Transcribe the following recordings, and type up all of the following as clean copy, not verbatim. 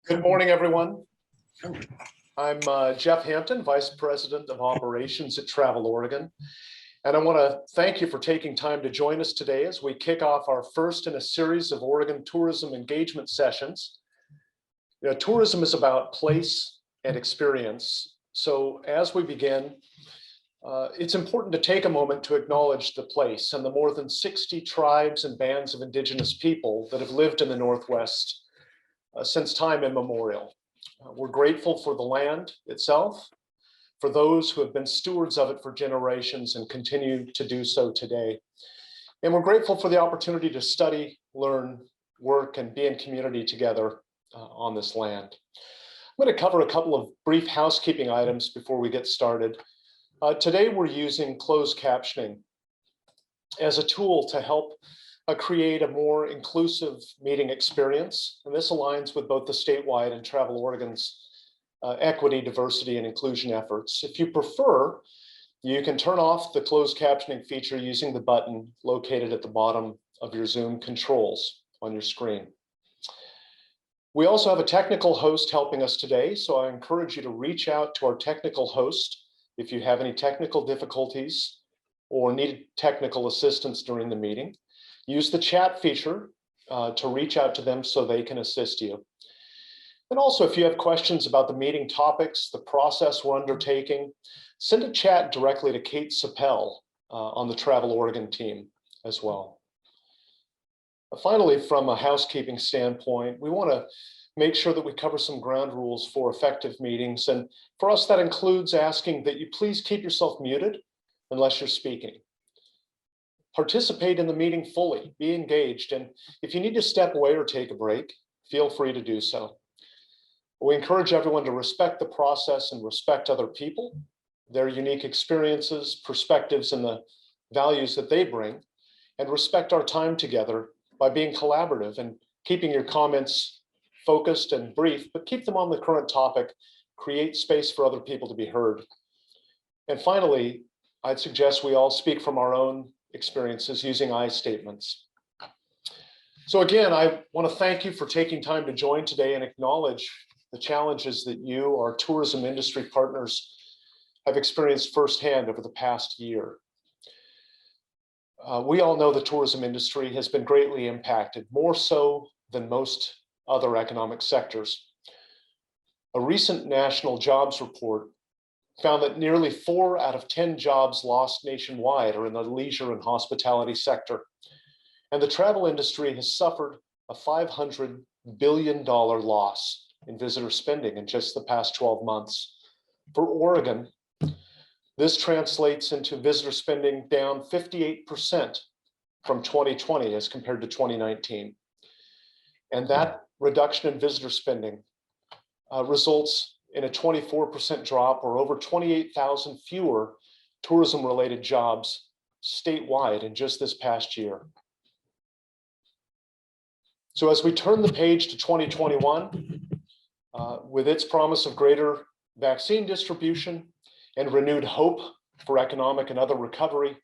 Good morning, everyone. I'm Jeff Hampton, Vice President of Operations at Travel Oregon. And I want to thank you for taking time to join us today as we kick off our first in a series of Oregon tourism engagement sessions. You know, tourism is about place and experience. So as we begin, it's important to take a moment to acknowledge the place and the more than 60 tribes and bands of Indigenous people that have lived in the Northwest since time immemorial. We're grateful for the land itself, for those who have been stewards of it for generations and continue to do so today. And we're grateful for the opportunity to study, learn, work, and be in community together on this land. I'm going to cover a couple of brief housekeeping items before we get started. Today, we're using closed captioning as a tool to help create a more inclusive meeting experience. And this aligns with both the statewide and Travel Oregon's equity, diversity, and inclusion efforts. If you prefer, you can turn off the closed captioning feature using the button located at the bottom of your Zoom controls on your screen. We also have a technical host helping us today, so I encourage you to reach out to our technical host if you have any technical difficulties or need technical assistance during the meeting. Use the chat feature to reach out to them so they can assist you. And also, if you have questions about the meeting topics, the process we're undertaking, send a chat directly to Kate Sapel on the Travel Oregon team as well. Finally, from a housekeeping standpoint, we want to make sure that we cover some ground rules for effective meetings. And for us, that includes asking that you please keep yourself muted unless you're speaking. Participate in the meeting fully, be engaged, and if you need to step away or take a break, feel free to do so. We encourage everyone to respect the process and respect other people, their unique experiences, perspectives, and the values that they bring, and respect our time together by being collaborative and keeping your comments focused and brief, but keep them on the current topic, create space for other people to be heard. And finally, I'd suggest we all speak from our own experiences using I statements. So again, I want to thank you for taking time to join today and acknowledge the challenges that you, our tourism industry partners, have experienced firsthand over the past year. We all know the tourism industry has been greatly impacted, more so than most other economic sectors. A recent national jobs report found that nearly 4 out of 10 jobs lost nationwide are in the leisure and hospitality sector. And the travel industry has suffered a $500 billion loss in visitor spending in just the past 12 months. For Oregon, this translates into visitor spending down 58% from 2020 as compared to 2019. And that reduction in visitor spending results in a 24% drop or over 28,000 fewer tourism-related jobs statewide in just this past year. So as we turn the page to 2021, with its promise of greater vaccine distribution and renewed hope for economic and other recovery,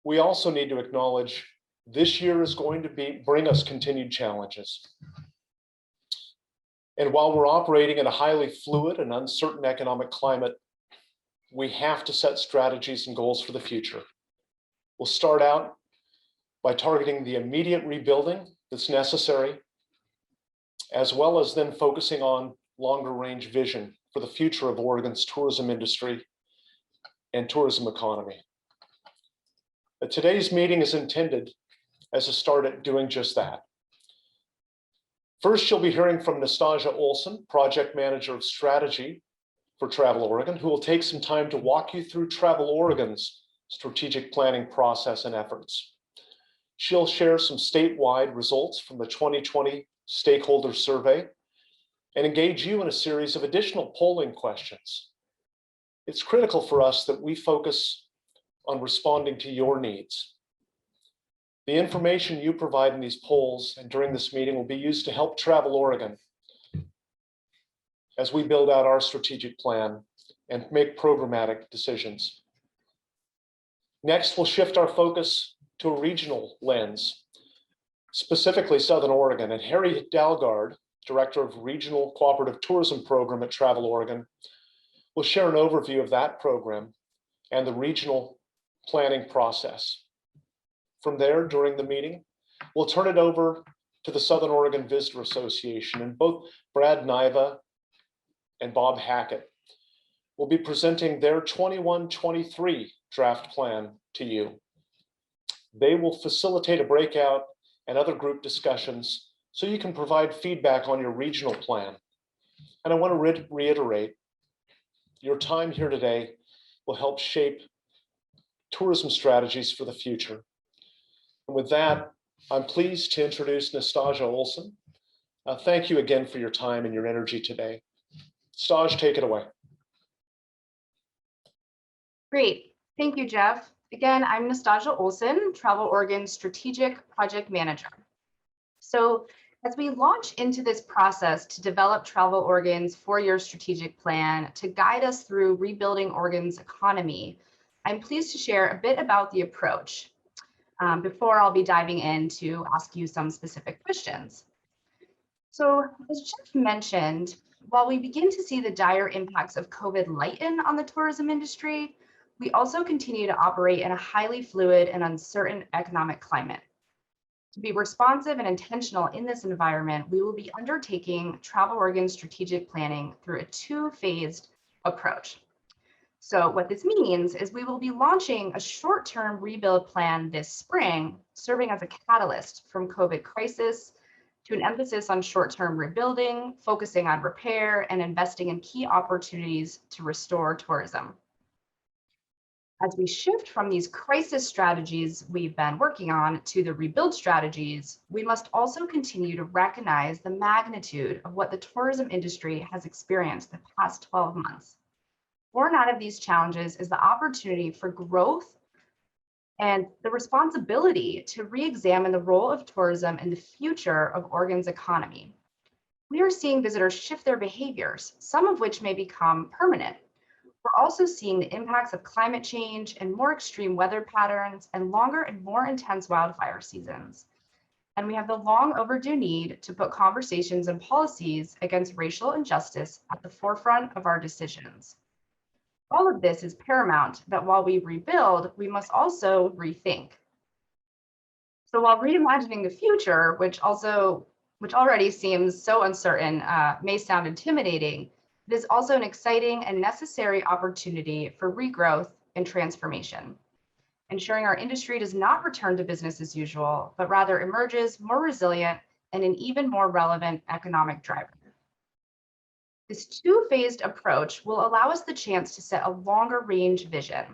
we also need to acknowledge this year is going to bring us continued challenges. And while we're operating in a highly fluid and uncertain economic climate, we have to set strategies and goals for the future. We'll start out by targeting the immediate rebuilding that's necessary, as well as then focusing on longer range vision for the future of Oregon's tourism industry and tourism economy. But today's meeting is intended as a start at doing just that. First, you'll be hearing from Nastasia Olson, Project Manager of Strategy for Travel Oregon, who will take some time to walk you through Travel Oregon's strategic planning process and efforts. She'll share some statewide results from the 2020 Stakeholder Survey and engage you in a series of additional polling questions. It's critical for us that we focus on responding to your needs. The information you provide in these polls and during this meeting will be used to help Travel Oregon as we build out our strategic plan and make programmatic decisions. Next, we'll shift our focus to a regional lens, specifically Southern Oregon, and Harry Dalgard Director of Regional Cooperative Tourism Program at Travel Oregon, will share an overview of that program and the regional planning process. From there, during the meeting, we'll turn it over to the Southern Oregon Visitor Association, and both Brad Niva and Bob Hackett will be presenting their 21-23 draft plan to you. They will facilitate a breakout and other group discussions so you can provide feedback on your regional plan. And I want to reiterate, your time here today will help shape tourism strategies for the future. And with that, I'm pleased to introduce Nastasia Olson. Thank you again for your time and your energy today. Staj, take it away. Great. Thank you, Jeff. Again, I'm Nastasia Olson, Travel Oregon's Strategic Project Manager. So as we launch into this process to develop Travel Oregon's 4-year strategic plan to guide us through rebuilding Oregon's economy, I'm pleased to share a bit about the approach before I'll be diving in to ask you some specific questions. So as Jeff mentioned, while we begin to see the dire impacts of COVID lighten on the tourism industry, we also continue to operate in a highly fluid and uncertain economic climate. To be responsive and intentional in this environment, we will be undertaking Travel Oregon's strategic planning through a 2-phased approach. So what this means is we will be launching a short-term rebuild plan this spring, serving as a catalyst from COVID crisis to an emphasis on short-term rebuilding, focusing on repair and investing in key opportunities to restore tourism. As we shift from these crisis strategies we've been working on to the rebuild strategies, we must also continue to recognize the magnitude of what the tourism industry has experienced the past 12 months. Born out of these challenges is the opportunity for growth and the responsibility to re-examine the role of tourism in the future of Oregon's economy. We are seeing visitors shift their behaviors, some of which may become permanent. We're also seeing the impacts of climate change and more extreme weather patterns and longer and more intense wildfire seasons. And we have the long overdue need to put conversations and policies against racial injustice at the forefront of our decisions. All of this is paramount that while we rebuild, we must also rethink. So while reimagining the future, which already seems so uncertain, may sound intimidating, it is also an exciting and necessary opportunity for regrowth and transformation, ensuring our industry does not return to business as usual, but rather emerges more resilient and an even more relevant economic driver. This 2-phased approach will allow us the chance to set a longer range vision.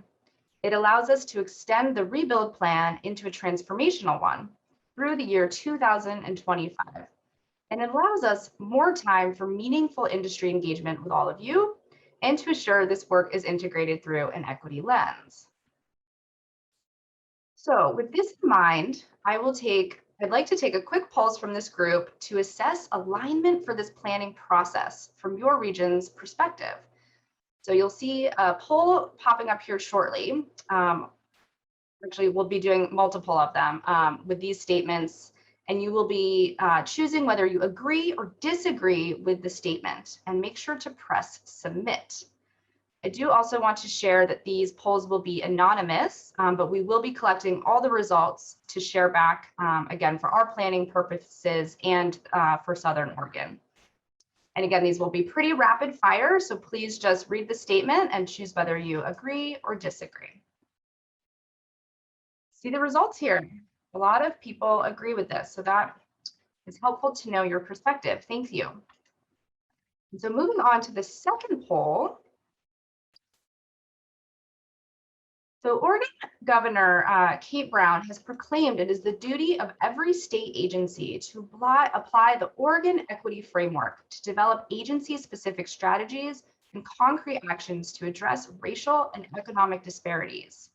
It allows us to extend the rebuild plan into a transformational one through the year 2025. And it allows us more time for meaningful industry engagement with all of you and to assure this work is integrated through an equity lens. So with this in mind, I'd like to take a quick pulse from this group to assess alignment for this planning process from your region's perspective. So you'll see a poll popping up here shortly. Actually, we'll be doing multiple of them with these statements, and you will be choosing whether you agree or disagree with the statement, and make sure to press submit. I do also want to share that these polls will be anonymous, but we will be collecting all the results to share back again for our planning purposes and for Southern Oregon. And again, these will be pretty rapid fire, so please just read the statement and choose whether you agree or disagree. See the results here. A lot of people agree with this, so that is helpful to know your perspective. Thank you. And so moving on to the second poll. So Oregon Governor Kate Brown has proclaimed it is the duty of every state agency to apply the Oregon Equity Framework to develop agency-specific strategies and concrete actions to address racial and economic disparities.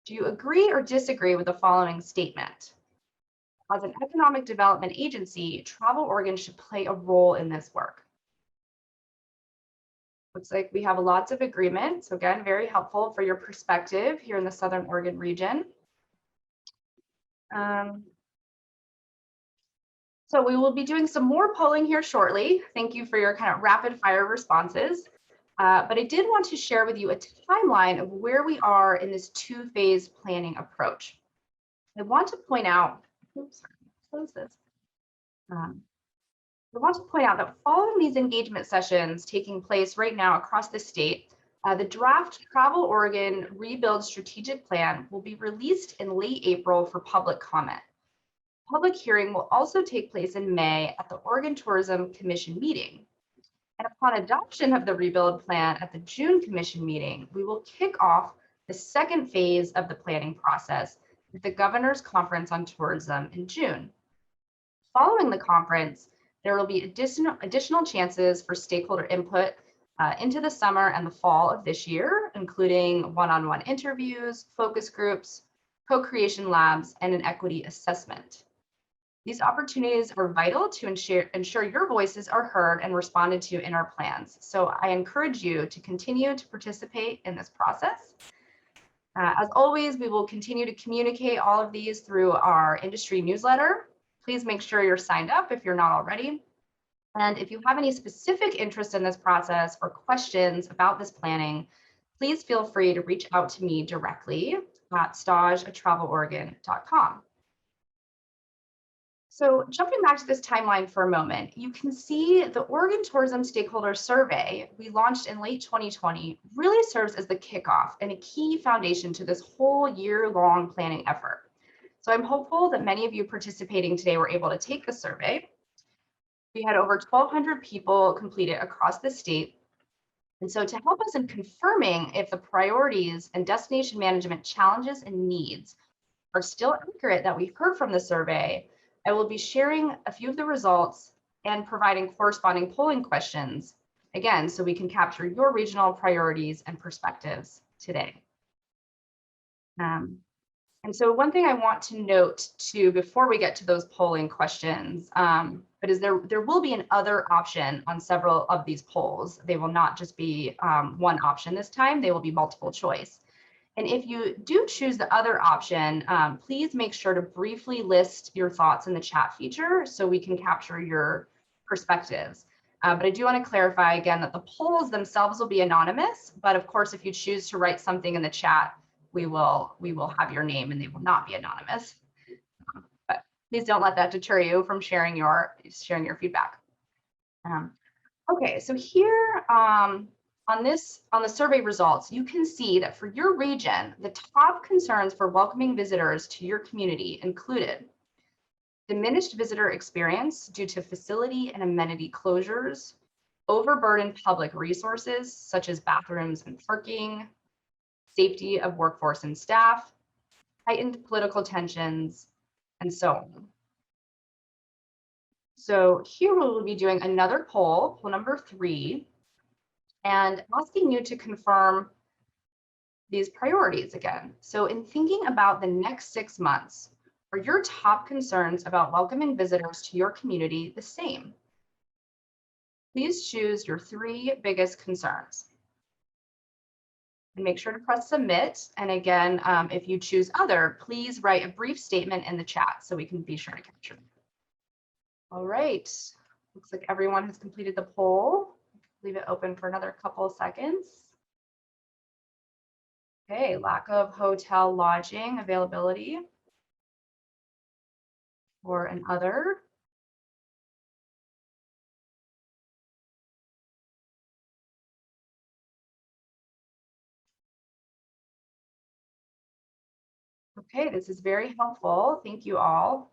Do you agree or disagree with the following statement? As an economic development agency, Travel Oregon should play a role in this work. Looks like we have lots of agreement. So again, very helpful for your perspective here in the Southern Oregon region. So we will be doing some more polling here shortly. Thank you for your kind of rapid fire responses. But I did want to share with you a timeline of where we are in this two-phase planning approach. I want to point out, oops, close this. I want to point out that following these engagement sessions taking place right now across the state, the draft Travel Oregon Rebuild Strategic Plan will be released in late April for public comment. Public hearing will also take place in May at the Oregon Tourism Commission meeting. And upon adoption of the rebuild plan at the June Commission meeting, we will kick off the second phase of the planning process with the Governor's Conference on Tourism in June. Following the conference, there will be additional chances for stakeholder input into the summer and the fall of this year, including one-on-one interviews, focus groups, co-creation labs, and an equity assessment. These opportunities are vital to ensure your voices are heard and responded to in our plans. So I encourage you to continue to participate in this process. As always, we will continue to communicate all of these through our industry newsletter. Please make sure you're signed up if you're not already. And if you have any specific interest in this process or questions about this planning, please feel free to reach out to me directly at staj@traveloregon.com. So jumping back to this timeline for a moment, you can see the Oregon Tourism Stakeholder Survey we launched in late 2020 really serves as the kickoff and a key foundation to this whole year-long planning effort. So I'm hopeful that many of you participating today were able to take the survey. We had over 1,200 people complete it across the state. And so to help us in confirming if the priorities and destination management challenges and needs are still accurate that we heard from the survey, I will be sharing a few of the results and providing corresponding polling questions, again, so we can capture your regional priorities and perspectives today. And so one thing I want to note too, before we get to those polling questions, but is there will be an other option on several of these polls. They will not just be one option this time, they will be multiple choice. And if you do choose the other option, please make sure to briefly list your thoughts in the chat feature so we can capture your perspectives. But I do want to clarify again that the polls themselves will be anonymous, but of course, if you choose to write something in the chat, we will have your name and they will not be anonymous. But please don't let that deter you from sharing your feedback. Okay, so here on the survey results, you can see that for your region, the top concerns for welcoming visitors to your community included diminished visitor experience due to facility and amenity closures, overburdened public resources such as bathrooms and parking, safety of workforce and staff, heightened political tensions, and so on. So here we will be doing another poll number 3, and asking you to confirm these priorities again. So in thinking about the next 6 months, are your top concerns about welcoming visitors to your community the same? Please choose your 3 biggest concerns. And make sure to press submit. And again, if you choose other, please write a brief statement in the chat so we can be sure to capture them. All right, looks like everyone has completed the poll. Leave it open for another couple of seconds. Okay, lack of hotel lodging availability or an other. Okay, this is very helpful. Thank you all.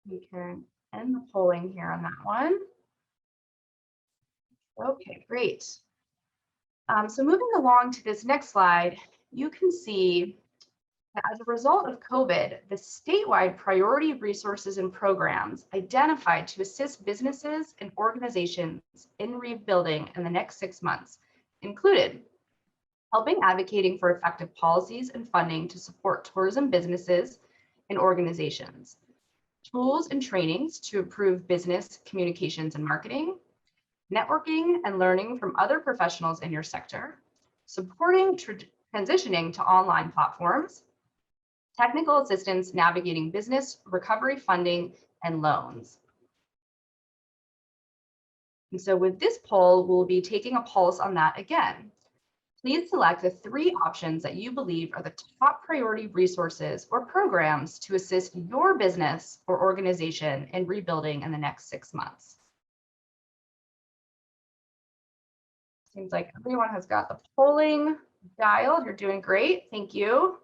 We can end the polling here on that one. Okay, great. So moving along to this next slide, you can see that as a result of COVID, the statewide priority resources and programs identified to assist businesses and organizations in rebuilding in the next 6 months included helping advocating for effective policies and funding to support tourism businesses and organizations, tools and trainings to improve business communications and marketing, networking and learning from other professionals in your sector, supporting transitioning to online platforms, technical assistance navigating business recovery funding and loans. And so with this poll, we'll be taking a pulse on that again. Please select the 3 options that you believe are the top priority resources or programs to assist your business or organization in rebuilding in the next 6 months. Seems like everyone has got the polling dialed. You're doing great. Thank you.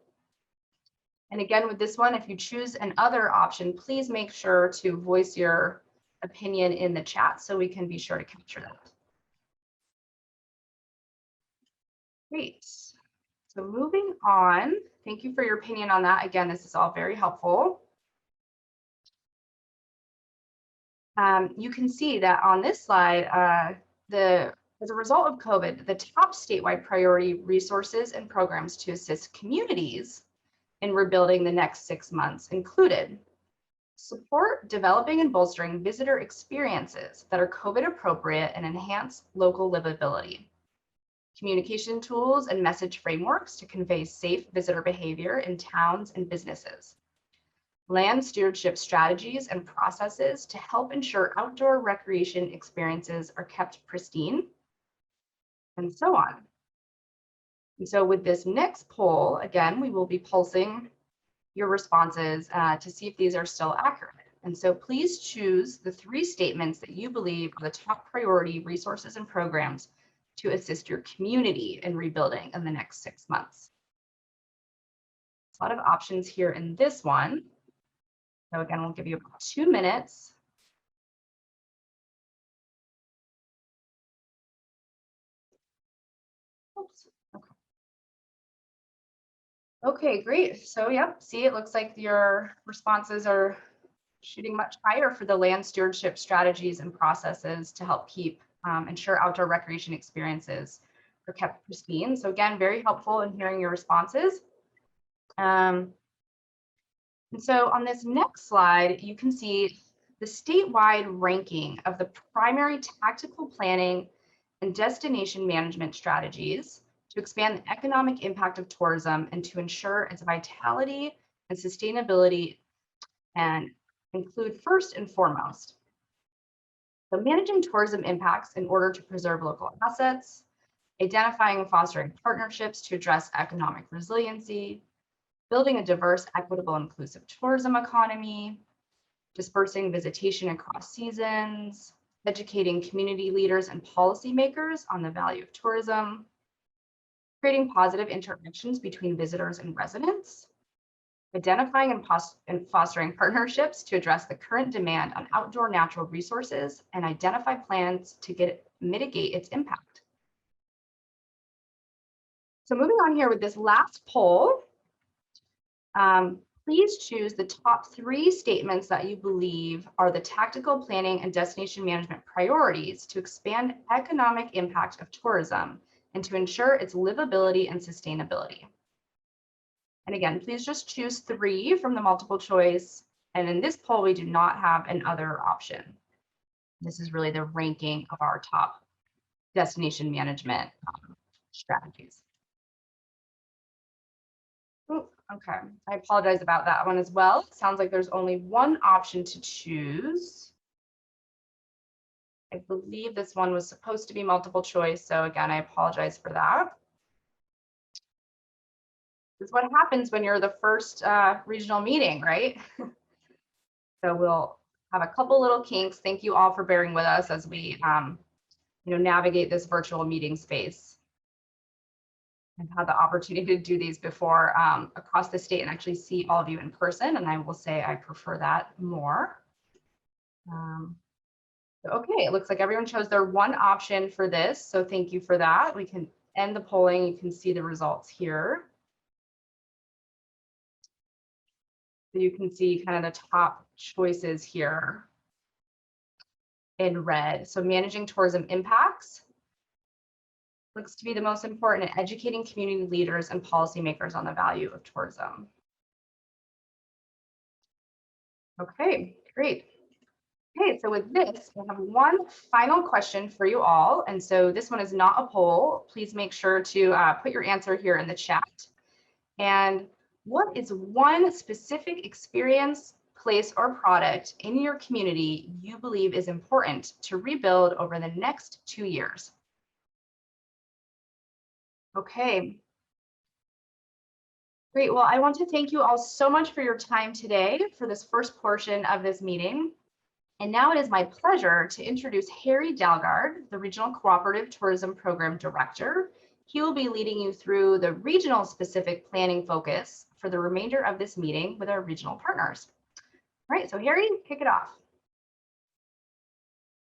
And again, with this one, if you choose another option, please make sure to voice your opinion in the chat so we can be sure to capture that. Great. So moving on, thank you for your opinion on that. Again, this is all very helpful. You can see that on this slide, as a result of COVID, the top statewide priority resources and programs to assist communities in rebuilding the next 6 months included support developing and bolstering visitor experiences that are COVID appropriate and enhance local livability. Communication tools and message frameworks to convey safe visitor behavior in towns and businesses. Land stewardship strategies and processes to help ensure outdoor recreation experiences are kept pristine, and so on. And so with this next poll, again, we will be pulsing your responses to see if these are still accurate. And so please choose the 3 statements that you believe are the top priority resources and programs to assist your community in rebuilding in the next 6 months. A lot of options here in this one. So again, we'll give you about 2 minutes. Oops. Okay, great. So yep, see, it looks like your responses are shooting much higher for the land stewardship strategies and processes to help keep ensure outdoor recreation experiences are kept pristine. So again, very helpful in hearing your responses. And so on this next slide, you can see the statewide ranking of the primary tactical planning and destination management strategies to expand the economic impact of tourism and to ensure its vitality and sustainability, and include first and foremost, so managing tourism impacts in order to preserve local assets, identifying and fostering partnerships to address economic resiliency, building a diverse, equitable, inclusive tourism economy, dispersing visitation across seasons, educating community leaders and policymakers on the value of tourism, creating positive interactions between visitors and residents, identifying and fostering partnerships to address the current demand on outdoor natural resources and identify plans to mitigate its impact. So moving on here with this last poll, please choose the top 3 statements that you believe are the tactical planning and destination management priorities to expand economic impact of tourism and to ensure its livability and sustainability. And again, please just choose 3 from the multiple choice. And in this poll, we do not have an other option. This is really the ranking of our top destination management strategies. Ooh, okay, I apologize about that one as well. It sounds like there's only one option to choose. I believe this one was supposed to be multiple choice. So again, I apologize for that. This is what happens when you're the first regional meeting, right? So we'll have a couple little kinks. Thank you all for bearing with us as we navigate this virtual meeting space. I've had the opportunity to do these before across the state and actually see all of you in person, and I will say I prefer that more. Okay, it looks like everyone chose their one option for this, so thank you for that. We can end the polling. You can see the results here. So you can see kind of the top choices here in red. So managing tourism impacts looks to be the most important in educating community leaders and policymakers on the value of tourism. Okay, great. Okay, so with this, we have one final question for you all. And so this one is not a poll. Please make sure to put your answer here in the chat. And what is one specific experience, place, or product in your community you believe is important to rebuild over the next 2 years? Okay. Great. Well, I want to thank you all so much for your time today for this first portion of this meeting. And now it is my pleasure to introduce Harry Dalgard, the Regional Cooperative Tourism Program Director. He will be leading you through the regional specific planning focus for the remainder of this meeting with our regional partners. All right, so Harry, kick it off.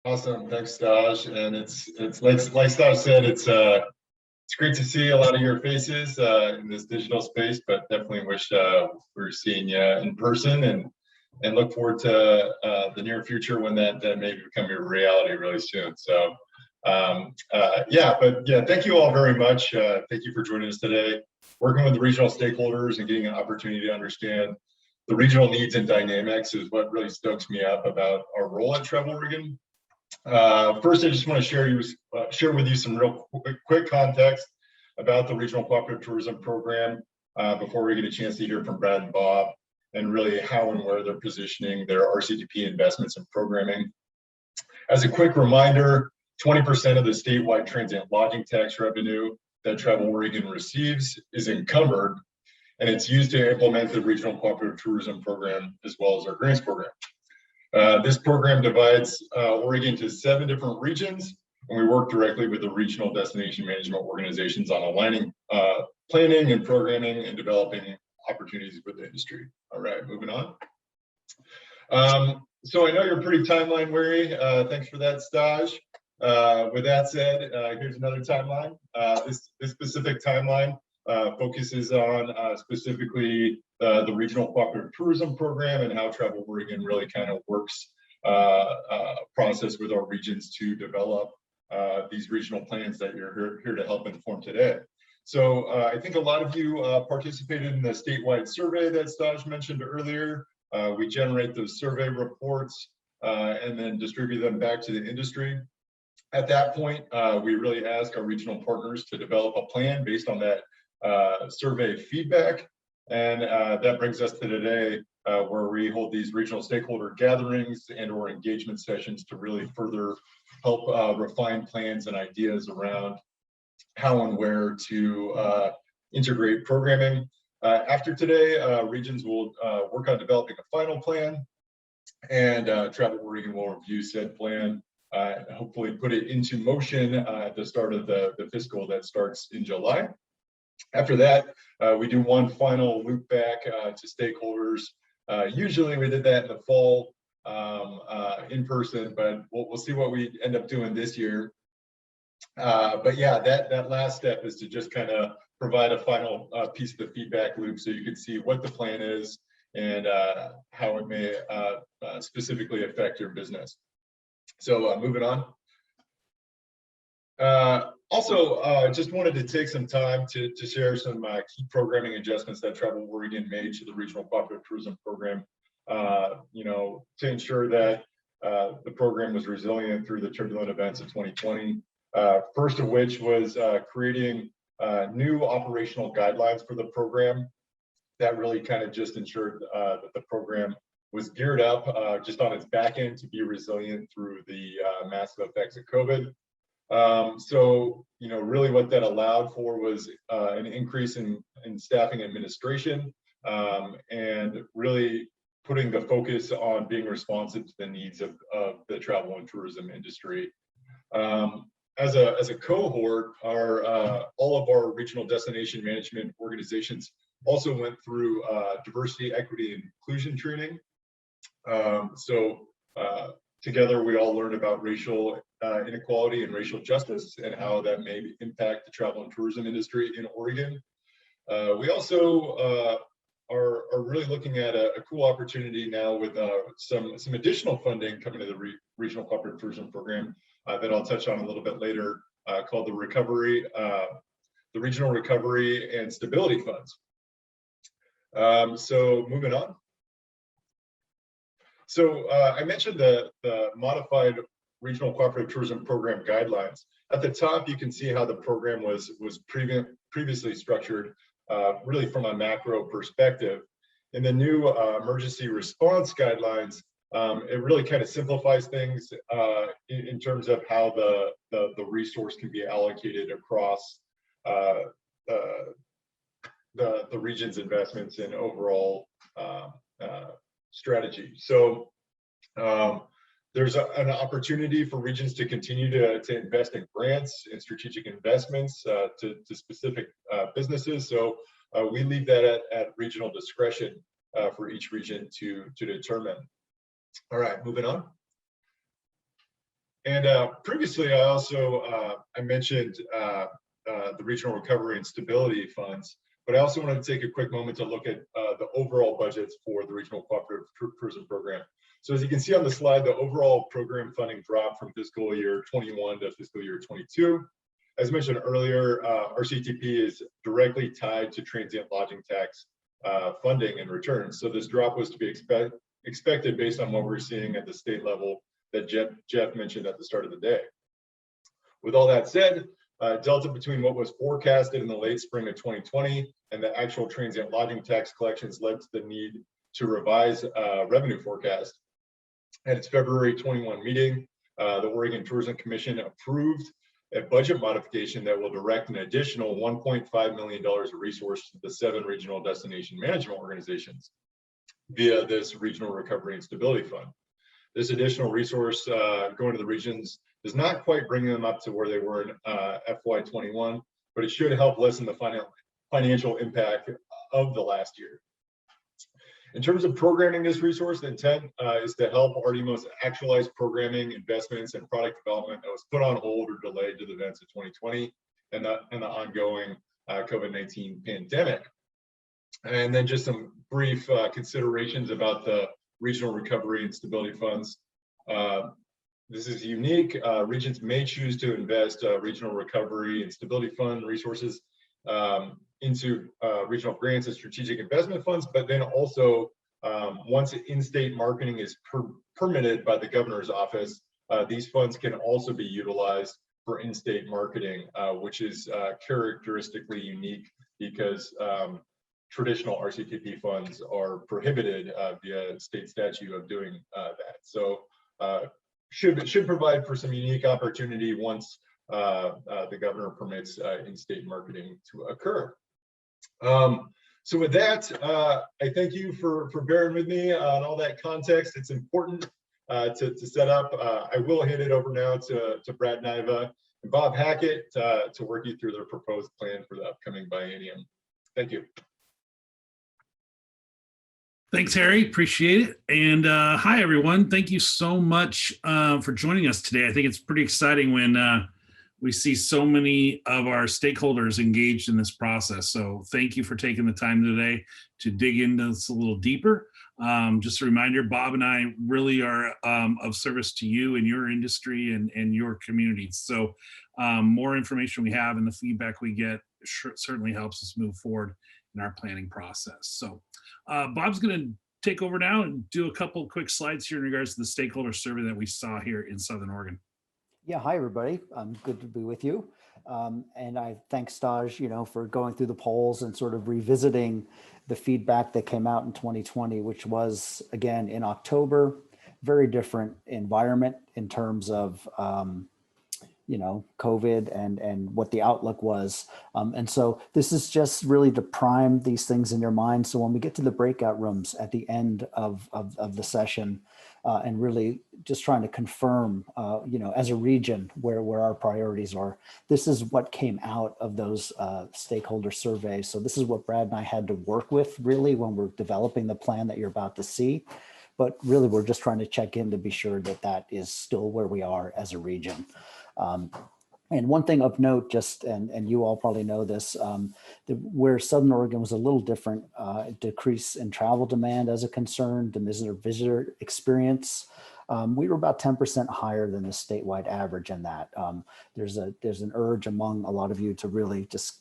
Awesome, thanks, Staj. And it's like Staj said, it's great to see a lot of your faces in this digital space, but definitely wish we were seeing you in person, and look forward to the near future when that may become a reality really soon. So thank you all very much. Thank you for joining us today. Working with the regional stakeholders and getting an opportunity to understand the regional needs and dynamics is what really stokes me up about our role at Travel Oregon. First, I just want to share with you some real quick context about the Regional Cooperative Tourism Program before we get a chance to hear from Brad and Bob, and really how and where they're positioning their RCTP investments and programming. As a quick reminder, 20% of the statewide transient lodging tax revenue that Travel Oregon receives is encumbered, and it's used to implement the Regional Cooperative Tourism Program as well as our grants program. This program divides Oregon into 7 different regions, and we work directly with the regional destination management organizations on aligning planning and programming and developing opportunities with the industry. All right, moving on. So I know you're pretty timeline weary. Thanks for that, Staj. With that said, here's another timeline. This specific timeline focuses on specifically the Regional Cooperative Tourism Program and how Travel Oregon really kind of works process with our regions to develop these regional plans that you're here to help inform today. So I think a lot of you participated in the statewide survey that Staj mentioned earlier. We generate those survey reports and then distribute them back to the industry. At that point, we really ask our regional partners to develop a plan based on that survey feedback. And that brings us to today, where we hold these regional stakeholder gatherings and/or engagement sessions to really further help refine plans and ideas around how and where to integrate programming. After today, regions will work on developing a final plan, and Travel Oregon will review said plan, hopefully put it into motion at the start of the fiscal that starts in July. After that, we do one final loop back to stakeholders. Usually we did that in the fall in person, but we'll see what we end up doing this year. But yeah, that last step is to just kind of provide a final piece of the feedback loop so you can see what the plan is and how it may specifically affect your business. So moving on. Also, just wanted to take some time to share some key programming adjustments that Travel Oregon made to the Regional Cooperative Tourism Program, to ensure that the program was resilient through the turbulent events of 2020. First of which was creating new operational guidelines for the program that really kind of just ensured that the program was geared up just on its back end to be resilient through the massive effects of COVID. So, really what that allowed for was an increase in staffing administration and really putting the focus on being responsive to the needs of the travel and tourism industry. As a cohort, all of our regional destination management organizations also went through diversity, equity, and inclusion training. Together, we all learned about racial inequality and racial justice and how that may impact the travel and tourism industry in Oregon. We also are really looking at a cool opportunity now with some additional funding coming to the Regional Cooperative Tourism Program that I'll touch on a little bit later, called the Regional Recovery and Stability Funds. So moving on. So I mentioned the modified Regional Cooperative Tourism Program guidelines. At the top, you can see how the program was previously structured really from a macro perspective. In the new emergency response guidelines, it really kind of simplifies things in terms of how the resource can be allocated across the region's investments and overall strategy. So there's an opportunity for regions to continue to invest in grants and strategic investments to specific businesses. So we leave that at regional discretion for each region to determine. All right, moving on. And previously, I also I mentioned the regional recovery and stability funds, but I also wanted to take a quick moment to look at the overall budgets for the regional cooperative tourism program. So as you can see on the slide, the overall program funding dropped from fiscal year 21 to fiscal year 22. As mentioned earlier, RCTP is directly tied to transient lodging tax funding and returns. So this drop was to be expected based on what we're seeing at the state level that Jeff mentioned at the start of the day. With all that said, delta between what was forecasted in the late spring of 2020 and the actual transient lodging tax collections led to the need to revise revenue forecast. At its February 21 meeting, the Oregon Tourism Commission approved a budget modification that will direct an additional $1.5 million of resources to the 7 regional destination management organizations via this Regional Recovery and Stability Fund. This additional resource going to the regions does not quite bring them up to where they were in FY21, but it should help lessen the financial impact of the last year. In terms of programming this resource, the intent is to help RDMOs actualize programming, investments, and product development that was put on hold or delayed to the events of 2020 and the ongoing COVID-19 pandemic. And then just some brief considerations about the regional recovery and stability funds. This is unique. Regions may choose to invest regional recovery and stability fund resources into regional grants and strategic investment funds, but then also once in-state marketing is permitted by the governor's office, these funds can also be utilized for in-state marketing, which is characteristically unique because traditional RCTP funds are prohibited via state statute of doing that. So should provide for some unique opportunity once the governor permits in-state marketing to occur. So with that, I thank you for bearing with me on all that context. It's important to set up. I will hand it over now to Brad Niva and Bob Hackett to work you through their proposed plan for the upcoming biennium. Thank you. Thanks, Harry. Appreciate it. And hi, everyone. Thank you so much for joining us today. I think it's pretty exciting when we see so many of our stakeholders engaged in this process. So thank you for taking the time today to dig into this a little deeper. Just a reminder, Bob and I really are of service to you and your industry and your communities. So more information we have and the feedback we get certainly helps us move forward in our planning process. So Bob's going to take over now and do a couple quick slides here in regards to the stakeholder survey that we saw here in Southern Oregon. Yeah, hi everybody. Good to be with you. And I thank Staj, for going through the polls and sort of revisiting the feedback that came out in 2020, which was again in October, very different environment in terms of COVID and what the outlook was. And so this is just really to prime these things in your mind. So when we get to the breakout rooms at the end of the session, and really just trying to confirm, as a region where our priorities are, this is what came out of those stakeholder surveys. So this is what Brad and I had to work with really when we're developing the plan that you're about to see. But really, we're just trying to check in to be sure that that is still where we are as a region. And one thing of note, and you all probably know this, where Southern Oregon was a little different, decrease in travel demand as a concern, the visitor experience. We were about 10% higher than the statewide average in that. There's an urge among a lot of you to really just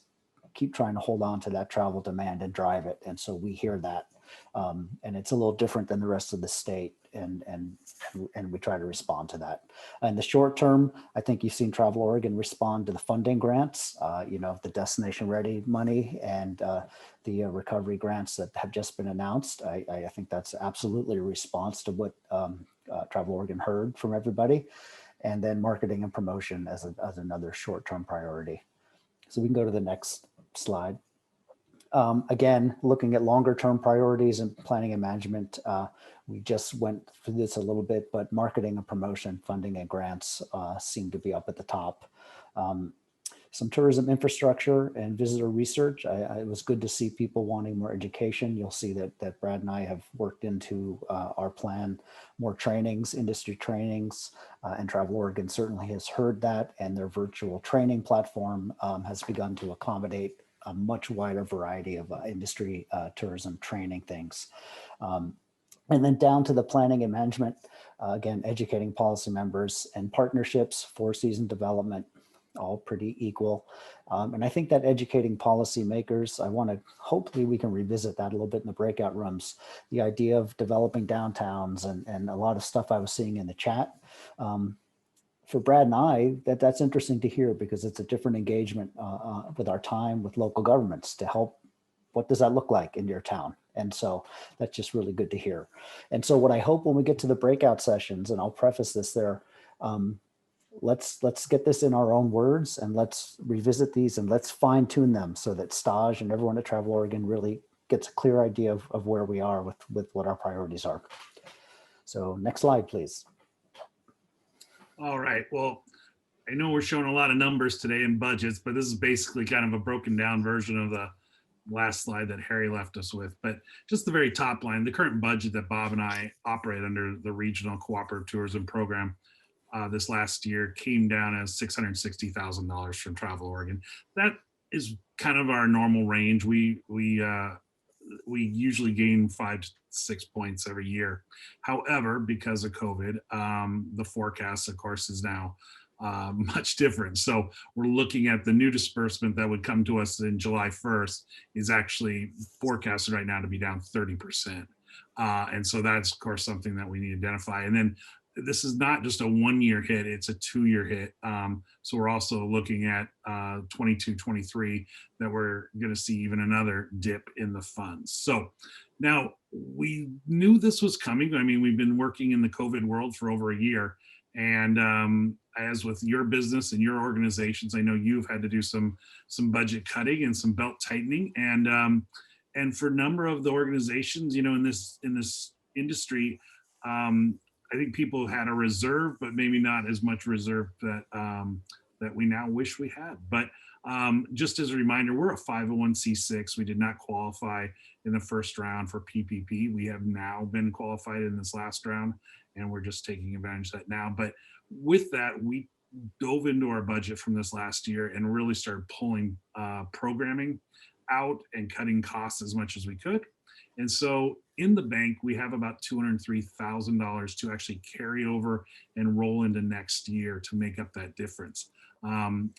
keep trying to hold on to that travel demand and drive it. And so we hear that. And it's a little different than the rest of the state. And we try to respond to that. In the short term, I think you've seen Travel Oregon respond to the funding grants, the Destination Ready money and the recovery grants that have just been announced. I think that's absolutely a response to what Travel Oregon heard from everybody. And then marketing and promotion as another short-term priority. So we can go to the next slide. Again, looking at longer term priorities and planning and management, we just went through this a little bit, but marketing and promotion, funding and grants seem to be up at the top. Some tourism infrastructure and visitor research. It was good to see people wanting more education. You'll see that Brad and I have worked into our plan, more trainings, industry trainings, and Travel Oregon certainly has heard that, and their virtual training platform has begun to accommodate a much wider variety of industry tourism training things. And then down to the planning and management, again, educating policy members and partnerships, four-season development, all pretty equal. And I think that educating policymakers, hopefully we can revisit that a little bit in the breakout rooms, the idea of developing downtowns and a lot of stuff I was seeing in the chat. For Brad and I, that's interesting to hear because it's a different engagement with our time with local governments to help. What does that look like in your town? And so that's just really good to hear. And so what I hope when we get to the breakout sessions, and I'll preface this there, let's get this in our own words and let's revisit these and let's fine tune them so that Staj and everyone at Travel Oregon really gets a clear idea of where we are with what our priorities are. So next slide, please. All right. Well, I know we're showing a lot of numbers today and budgets, but this is basically kind of a broken down version of the last slide that Harry left us with. But just the very top line, the current budget that Bob and I operate under the Regional Cooperative Tourism Program this last year came down as $660,000 from Travel Oregon. That is kind of our normal range. We usually gain 5 to 6 points every year. However, because of COVID, the forecast, of course, is now much different. So we're looking at the new disbursement that would come to us in July 1st is actually forecasted right now to be down 30%. And so that's, of course, something that we need to identify. And then this is not just a 1-year hit, it's a 2-year hit. So we're also looking at 22, 23, that we're going to see even another dip in the funds. So now we knew this was coming. I mean, we've been working in the COVID world for over a year. And as with your business and your organizations, I know you've had to do some budget cutting and some belt tightening. And for a number of the organizations, in this industry, I think people had a reserve, but maybe not as much reserve that we now wish we had. But just as a reminder, we're a 501c6. We did not qualify in the first round for PPP. We have now been qualified in this last round, and we're just taking advantage of that now. But with that, we dove into our budget from this last year and really started pulling programming out and cutting costs as much as we could. And so in the bank, we have about $203,000 to actually carry over and roll into next year to make up that difference. And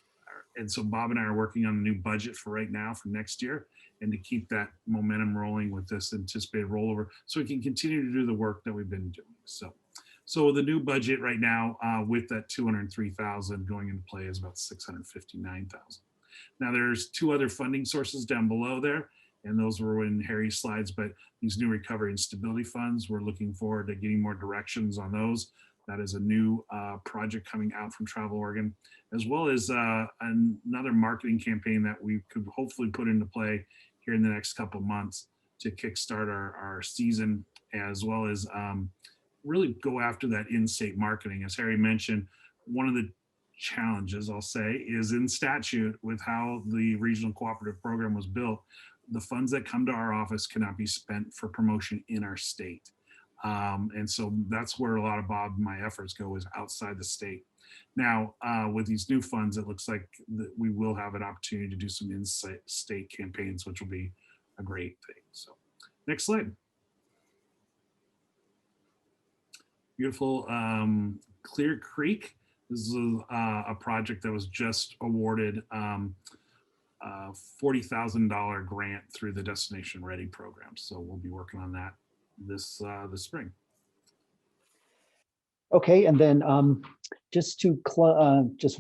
so Bob and I are working on a new budget for right now for next year and to keep that momentum rolling with this anticipated rollover so we can continue to do the work that we've been doing. So the new budget right now with that $203,000 going into play is about $659,000. Now there's 2 other funding sources down below there, and those were in Harry's slides, but these new recovery and stability funds, we're looking forward to getting more directions on those. That is a new project coming out from Travel Oregon, as well as another marketing campaign that we could hopefully put into play here in the next couple of months to kickstart our season, as well as really go after that in-state marketing. As Harry mentioned, one of the challenges, I'll say, is in statute with how the regional cooperative program was built. The funds that come to our office cannot be spent for promotion in our state. And so that's where a lot of Bob and my efforts go, is outside the state. Now, with these new funds, it looks like that we will have an opportunity to do some in-state campaigns, which will be a great thing. So next slide. Beautiful Clear Creek. This is a project that was just awarded $40,000 grant through the Destination Ready program. So we'll be working on that this spring. Okay, and then just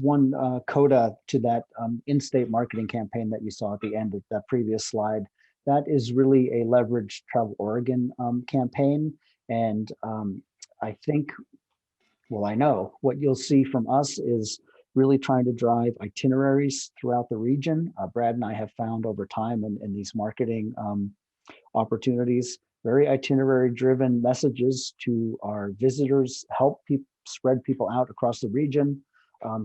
one coda to that in-state marketing campaign that you saw at the end of that previous slide. That is really a leveraged Travel Oregon campaign, and I think, well, I know what you'll see from us is really trying to drive itineraries throughout the region. Brad and I have found over time in these marketing opportunities, very itinerary driven messages to our visitors, help people spread people out across the region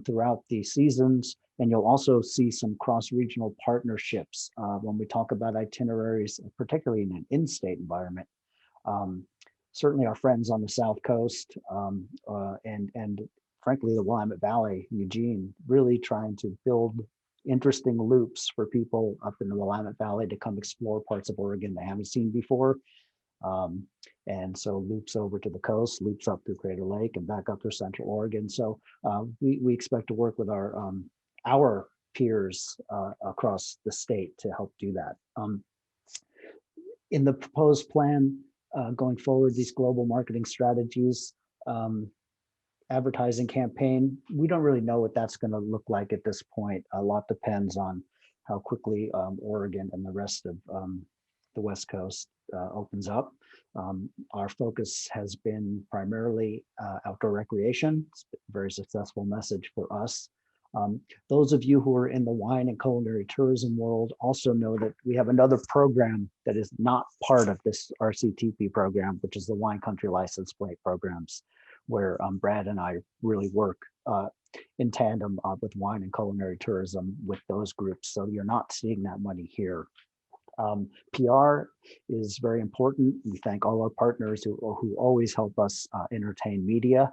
throughout the seasons. And you'll also see some cross-regional partnerships when we talk about itineraries, particularly in an in-state environment. Certainly our friends on the South Coast and frankly, the Willamette Valley, Eugene, really trying to build interesting loops for people up in the Willamette Valley to come explore parts of Oregon they haven't seen before. And so loops over to the coast, loops up through Crater Lake and back up through Central Oregon. So we expect to work with our peers across the state to help do that. In the proposed plan going forward, these global marketing strategies, advertising campaign, we don't really know what that's going to look like at this point. A lot depends on how quickly Oregon and the rest of the West Coast opens up. Our focus has been primarily outdoor recreation. It's been a very successful message for us. Those of you who are in the wine and culinary tourism world also know that we have another program that is not part of this RCTP program, which is the Wine Country License Plate programs, where Brad and I really work in tandem with wine and culinary tourism with those groups. So you're not seeing that money here. PR is very important. We thank all our partners who always help us entertain media.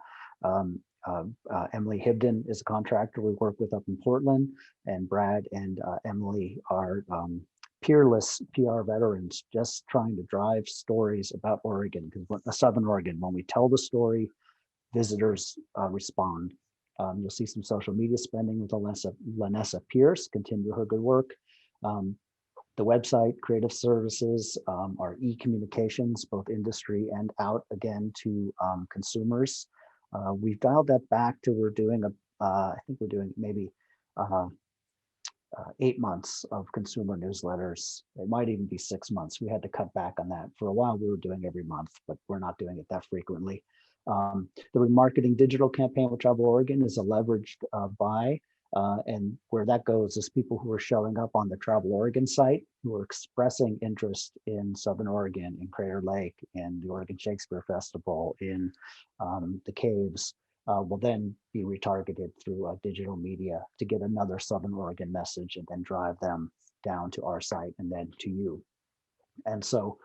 Emily Hibden is a contractor we work with up in Portland, and Brad and Emily are peerless PR veterans, just trying to drive stories about Oregon, because Southern Oregon, when we tell the story, visitors respond. You'll see some social media spending with Lanessa Pierce, continue her good work. The website, creative services, our e-communications, both industry and out again to consumers. We've dialed that back to I think we're doing maybe 8 months of consumer newsletters. It might even be 6 months. We had to cut back on that. For a while, we were doing every month, but we're not doing it that frequently. The remarketing digital campaign with Travel Oregon is a leveraged buy. And where that goes is people who are showing up on the Travel Oregon site, who are expressing interest in Southern Oregon, in Crater Lake, in the Oregon Shakespeare Festival, in the caves, will then be retargeted through digital media to get another Southern Oregon message and then drive them down to our site and then to you. And so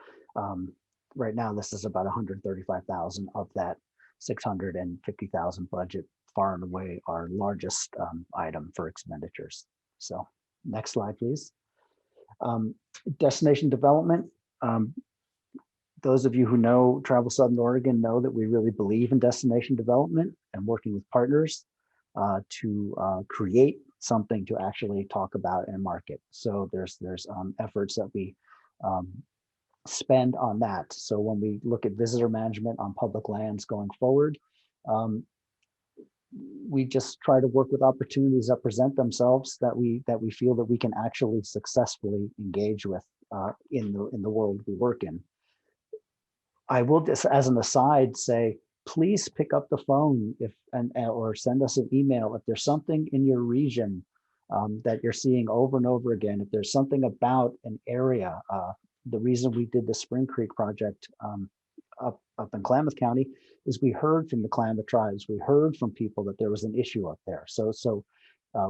right now, this is about 135,000 of that 650,000 budget, far and away our largest item for expenditures. So next slide, please. Destination development. Those of you who know Travel Southern Oregon know that we really believe in destination development and working with partners to create something to actually talk about and market. So there's efforts that we spend on that. So when we look at visitor management on public lands going forward, we just try to work with opportunities that present themselves that we feel that we can actually successfully engage with in the world we work in. I will just, as an aside, say, please pick up the phone or send us an email if there's something in your region that you're seeing over and over again. If there's something about an area, the reason we did the Spring Creek project up in Klamath County is we heard from the Klamath tribes. We heard from people that there was an issue up there. So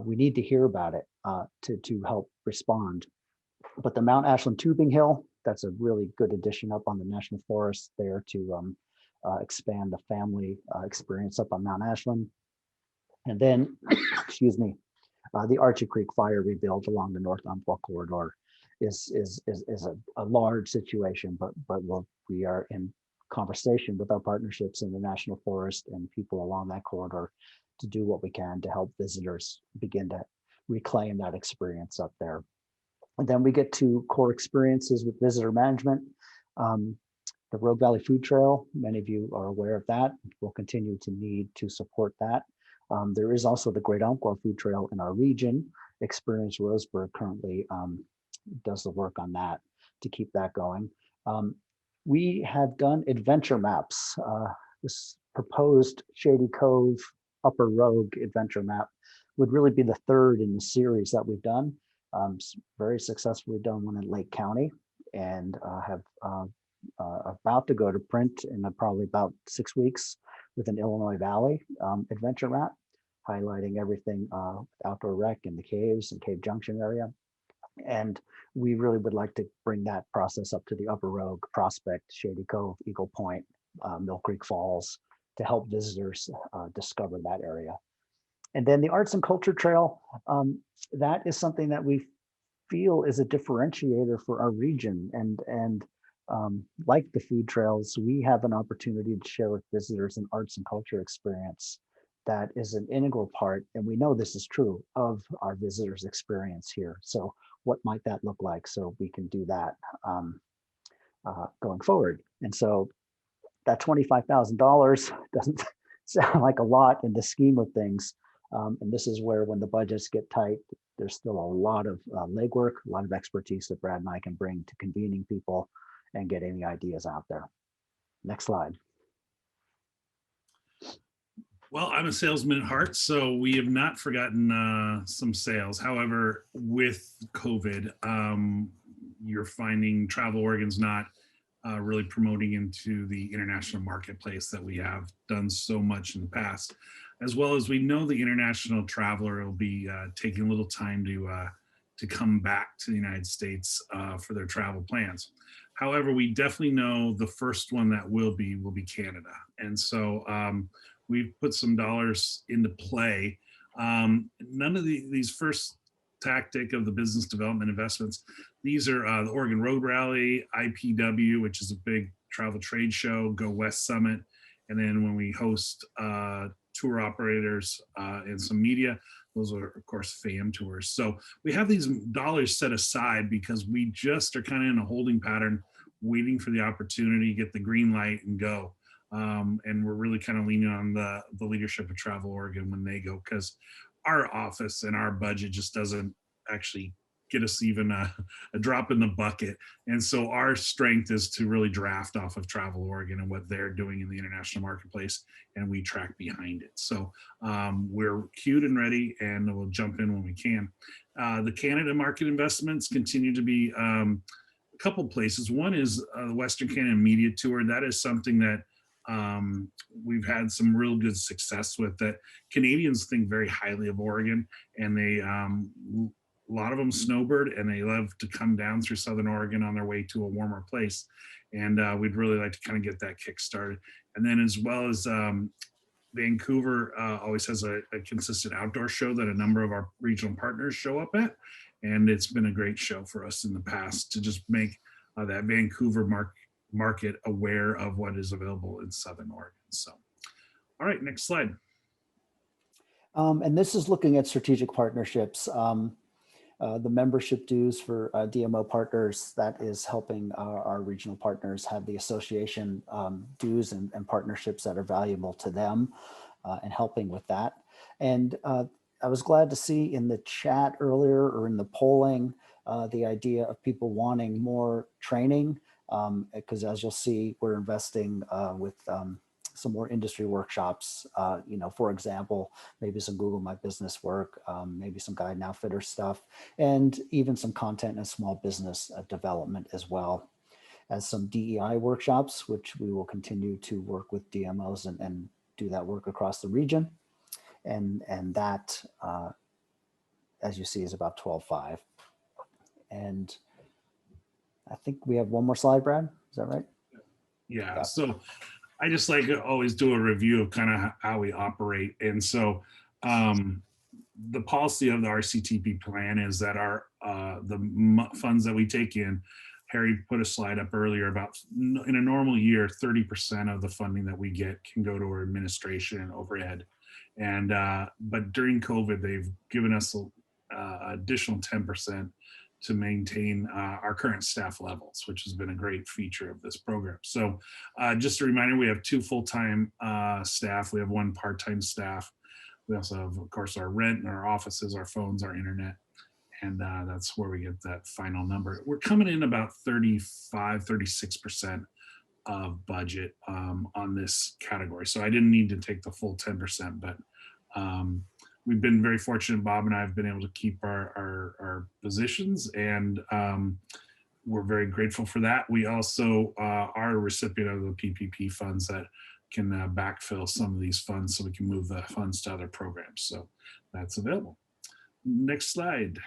we need to hear about it to help respond. But the Mount Ashland Tubing Hill, that's a really good addition up on the National Forest there to expand the family experience up on Mount Ashland. And then, excuse me, the Archie Creek fire rebuild along the North Umpqua corridor is a large situation, but we are in conversation with our partnerships in the National Forest and people along that corridor to do what we can to help visitors begin to reclaim that experience up there. And then we get to core experiences with visitor management. The Rogue Valley Food Trail, many of you are aware of that. We'll continue to need to support that. There is also the Great Umpqua Food Trail in our region. Experience Roseburg currently does the work on that to keep that going. We have done adventure maps. This proposed Shady Cove Upper Rogue adventure map would really be the third in the series that we've done. Very successfully done one in Lake County, and have about to go to print in probably about 6 weeks with an Illinois Valley adventure map, highlighting everything outdoor rec in the caves and Cave Junction area. And we really would like to bring that process up to the Upper Rogue, Prospect, Shady Cove, Eagle Point, Mill Creek Falls, to help visitors discover that area. And then the Arts and Culture Trail, that is something that we feel is a differentiator for our region. And like the food trails, we have an opportunity to share with visitors an arts and culture experience that is an integral part, and we know this is true, of our visitors' experience here. So what might that look like? So we can do that going forward. And so that $25,000 doesn't sound like a lot in the scheme of things. And this is where, when the budgets get tight, there's still a lot of legwork, a lot of expertise that Brad and I can bring to convening people and getting the ideas out there. Next slide. Well, I'm a salesman at heart, so we have not forgotten some sales. However, with COVID, you're finding Travel Oregon's not really promoting into the international marketplace that we have done so much in the past, as well as we know the international traveler will be taking a little time to come back to the United States for their travel plans. However, we definitely know the first one that will be Canada, and so we've put some dollars into play. None of these first tactic of the business development investments, these are the Oregon Road Rally, IPW, which is a big travel trade show, Go West Summit, and then when we host tour operators and some media, those are of course FAM tours. So we have these dollars set aside because we just are kind of in a holding pattern, waiting for the opportunity, get the green light and go. And we're really kind of leaning on the leadership of Travel Oregon when they go, because our office and our budget just doesn't actually get us even a drop in the bucket. And so our strength is to really draft off of Travel Oregon and what they're doing in the international marketplace, and we track behind it. So we're queued and ready, and we'll jump in when we can. The Canada market investments continue to be a couple places. One is the Western Canada Media Tour. That is something that we've had some real good success with, that Canadians think very highly of Oregon, and they a lot of them snowbird, and they love to come down through Southern Oregon on their way to a warmer place. And we'd really like to kind of get that kick started. And then, as well as Vancouver always has a consistent outdoor show that a number of our regional partners show up at. And it's been a great show for us in the past to just make that Vancouver market aware of what is available in Southern Oregon. So, all right, next slide. And this is looking at strategic partnerships. The membership dues for DMO partners, that is helping our regional partners have the association dues and partnerships that are valuable to them, and helping with that. And I was glad to see in the chat earlier, or in the polling, the idea of people wanting more training, because as you'll see, we're investing with some more industry workshops, for example, maybe some Google My Business work, maybe some guide and outfitter stuff, and even some content and small business development, as well as some DEI workshops, which we will continue to work with DMOs and do that work across the region. And that, as you see, is about 12.5. And I think we have one more slide, Brad. Is that right? Yeah. So I just like to always do a review of kind of how we operate. And so the policy of the RCTP plan is that the funds that we take in, Harry put a slide up earlier about, in a normal year, 30% of the funding that we get can go to our administration and overhead. And but during COVID, they've given us additional 10% to maintain our current staff levels, which has been a great feature of this program. So just a reminder, we have 2 full-time staff. We have 1 part-time staff. We also have, of course, our rent and our offices, our phones, our internet. And that's where we get that final number. We're coming in about 35, 36% of budget on this category. So I didn't need to take the full 10%, but we've been very fortunate. Bob and I have been able to keep our positions, and we're very grateful for that. We also are a recipient of the PPP funds that can backfill some of these funds so we can move the funds to other programs. So that's available. Next slide.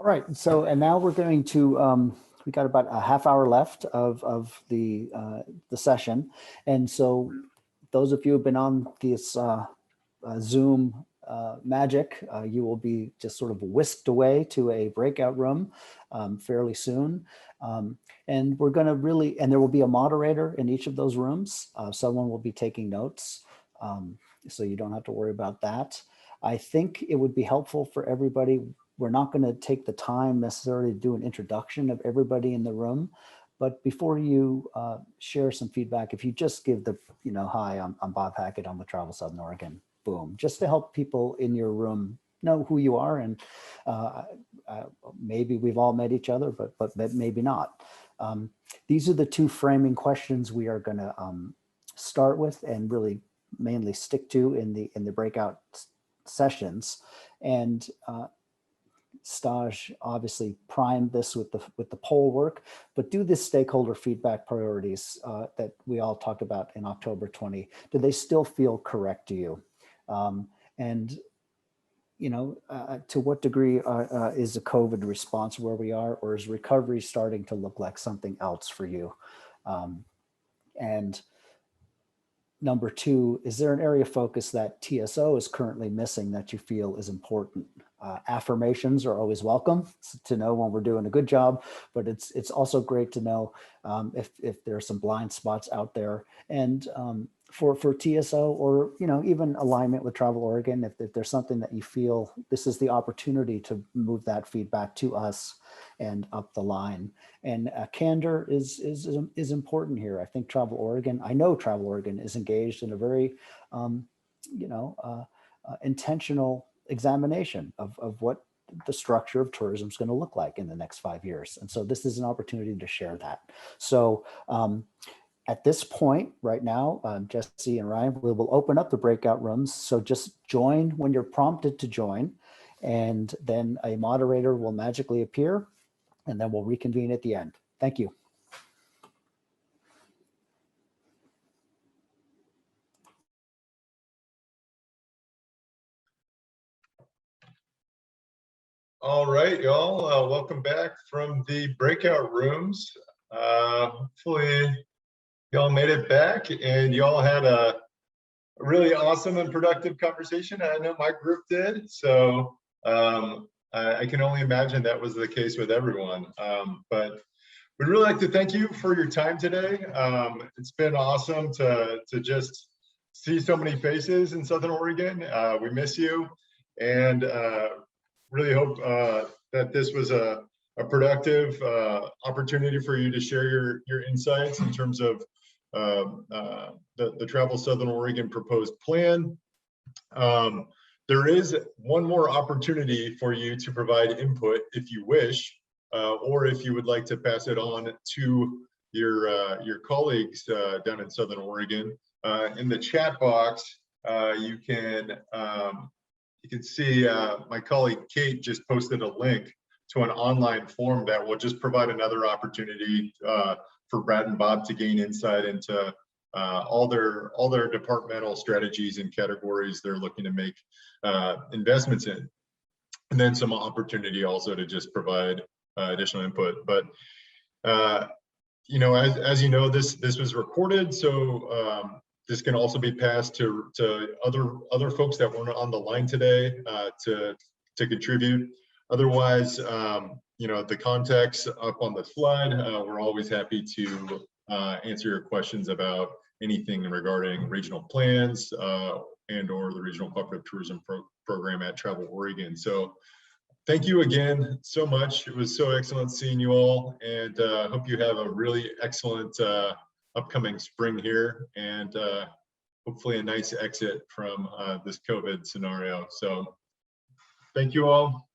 All right, so and now we're going to, we got about a half hour left of the session. And so those of you who've been on this Zoom magic, you will be just sort of whisked away to a breakout room fairly soon. And we're going to really, and there will be a moderator in each of those rooms. Someone will be taking notes, so you don't have to worry about that. I think it would be helpful for everybody. We're not going to take the time necessarily to do an introduction of everybody in the room, but before you share some feedback, if you just give the, hi, I'm Bob Hackett, I'm with Travel Southern Oregon, boom, just to help people in your room know who you are. And maybe we've all met each other, but maybe not. These are the 2 framing questions we are going to start with and really mainly stick to in the breakout sessions. And Staj obviously primed this with the poll work, but do this stakeholder feedback priorities that we all talked about in October 20. Do they still feel correct to you? And to what degree is the COVID response where we are, or is recovery starting to look like something else for you? And number 2, is there an area of focus that TSO is currently missing that you feel is important? Affirmations are always welcome to know when we're doing a good job, but it's also great to know if there are some blind spots out there. And for TSO, or even alignment with Travel Oregon, if there's something that you feel this is the opportunity to move that feedback to us and up the line. And candor is important here. I think Travel Oregon, I know Travel Oregon is engaged in a very intentional examination of what the structure of tourism is going to look like in the next 5 years. And so this is an opportunity to share that. So at this point right now, Jesse and Ryan, we will open up the breakout rooms. So just join when you're prompted to join, and then a moderator will magically appear, and then we'll reconvene at the end. Thank you. All right, y'all, welcome back from the breakout rooms. Hopefully y'all made it back and y'all had a really awesome and productive conversation. I know my group did, so I can only imagine that was the case with everyone. But we'd really like to thank you for your time today. It's been awesome to just see so many faces in Southern Oregon. We miss you, and really hope that this was a productive opportunity for you to share your insights in terms of the Travel Southern Oregon proposed plan. There is one more opportunity for you to provide input if you wish, or if you would like to pass it on to your colleagues down in Southern Oregon. In the chat box, you can see my colleague Kate just posted a link to an online form that will just provide another opportunity for Brad and Bob to gain insight into all their departmental strategies and categories they're looking to make investments in, and then some opportunity also to just provide additional input. But as you know, this was recorded, so this can also be passed to other folks that weren't on the line today to contribute. Otherwise, the contacts up on the slide. We're always happy to answer your questions about anything regarding regional plans and or the Regional Cooperative Tourism Program at Travel Oregon. So Thank you again so much. It was so excellent seeing you all, and hope you have a really excellent upcoming spring here, and hopefully a nice exit from this COVID scenario. So thank you all.